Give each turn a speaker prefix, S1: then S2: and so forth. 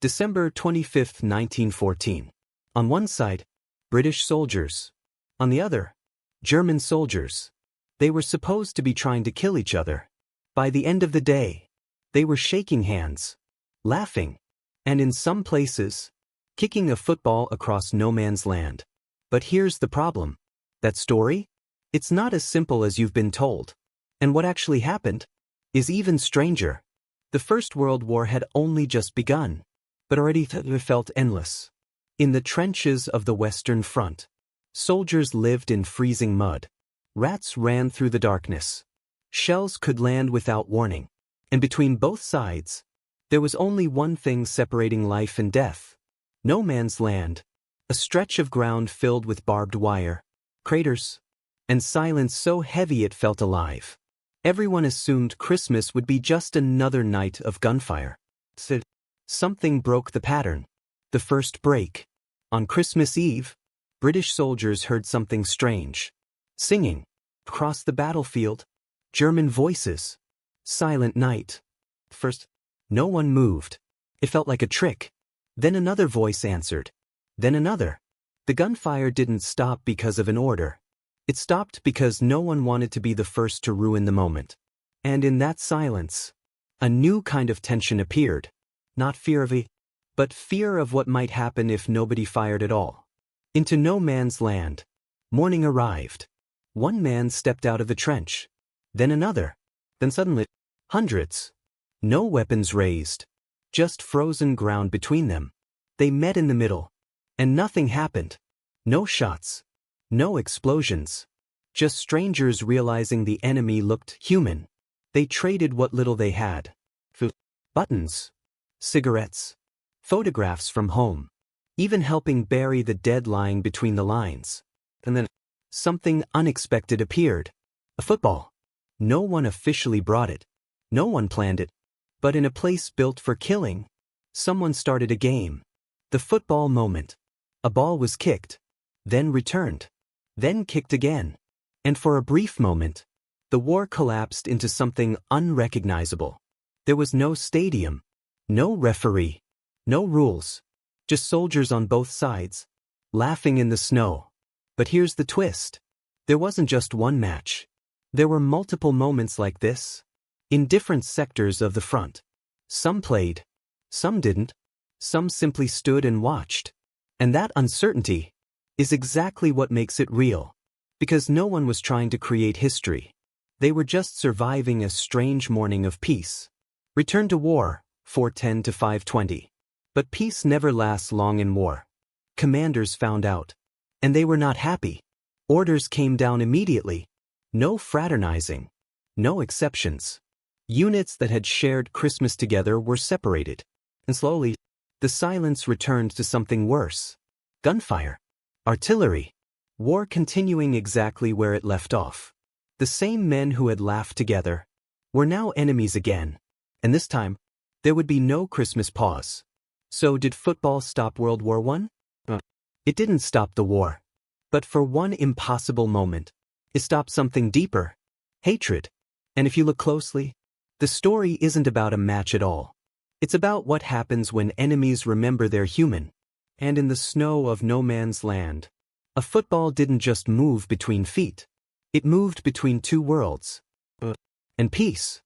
S1: December 25, 1914. On one side, British soldiers. On the other, German soldiers. They were supposed to be trying to kill each other. By the end of the day, they were shaking hands, laughing, and in some places, kicking a football across no man's land. But here's the problem. That story? It's not as simple as you've been told. And what actually happened is even stranger. The First World War had only just begun, but already it felt endless. In the trenches of the Western Front, soldiers lived in freezing mud. Rats ran through the darkness. Shells could land without warning. And between both sides, there was only one thing separating life and death. No man's land. A stretch of ground filled with barbed wire, craters, and silence so heavy it felt alive. Everyone assumed Christmas would be just another night of gunfire. Something broke the pattern. The first break. On Christmas Eve, British soldiers heard something strange. Singing. Across the battlefield, German voices. Silent night. First, no one moved. It felt like a trick. Then another voice answered. Then another. The gunfire didn't stop because of an order. It stopped because no one wanted to be the first to ruin the moment. And in that silence, a new kind of tension appeared. Not fear of it, but fear of what might happen if nobody fired at all. Into no man's land. Morning arrived. One man stepped out of the trench. Then another. Then suddenly, hundreds. No weapons raised. Just frozen ground between them. They met in the middle. And nothing happened. No shots. No explosions. Just strangers realizing the enemy looked human. They traded what little they had. Food, buttons, cigarettes, photographs from home, even helping bury the dead lying between the lines. And then, something unexpected appeared. A football. No one officially brought it. No one planned it. But in a place built for killing, someone started a game. The football moment. A ball was kicked, then returned, then kicked again. And for a brief moment, the war collapsed into something unrecognizable. There was no stadium, no referee, no rules, just soldiers on both sides, laughing in the snow. But here's the twist. There wasn't just one match. There were multiple moments like this, in different sectors of the front. Some played, some didn't, some simply stood and watched. And that uncertainty is exactly what makes it real. Because no one was trying to create history. They were just surviving a strange morning of peace. Return to war, 410 to 520. But peace never lasts long in war. Commanders found out. And they were not happy. Orders came down immediately. No fraternizing. No exceptions. Units that had shared Christmas together were separated. And slowly, the silence returned to something worse. Gunfire. Artillery. War continuing exactly where it left off. The same men who had laughed together were now enemies again. And this time, there would be no Christmas pause. So did football stop World War I? It didn't stop the war. But for one impossible moment, it stopped something deeper. Hatred. And if you look closely, the story isn't about a match at all. It's about what happens when enemies remember they're human. And in the snow of no man's land, a football didn't just move between feet. It moved between two worlds. And peace.